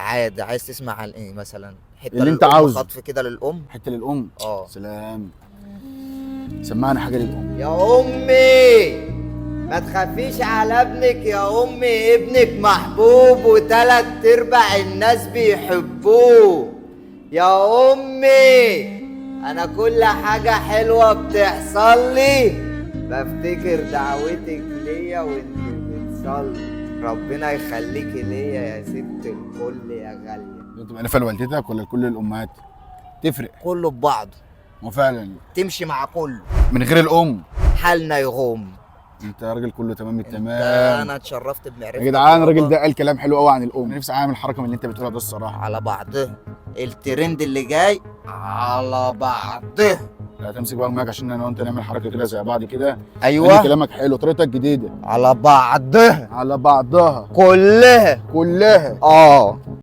عادي. عايز تسمع عن ايه مثلا؟ حته اللي انت للأم، عاوزه. خطف كده للام. حته للام. اه. سلام. سمعنا حاجه للام. يا امي ما تخافيش على ابنك يا امي، ابنك محبوب وتلات ارباع الناس بيحبوه. يا امي انا كل حاجة حلوة بتحصل لي بفتكر دعوتك ليا وانت بتصلي. ربنا يخليكي ليا يا ست الكل يا غالية. انت مألفة لوالدتك ولا لكل الامهات؟ تفرق. كله ببعضه، وفعلا تمشي مع كله، من غير الام حالنا يغوم. انت راجل كله تمام انت التمام. انا اتشرفت بمعرفتك يا جدعان الراجل يابا. ده قال كلام حلو قوي عن الام. انا نفسي اعمل حركه من اللي انت بتقولها ده الصراحه. على بعضه الترند اللي جاي على بعضه. لا تمسك بقى معاك عشان انا وانت نعمل حركه كده زي بعض كده. ايوه كلامك حلو، طريقتك جديده. على بعضه على بعضها كلها. كلها. اه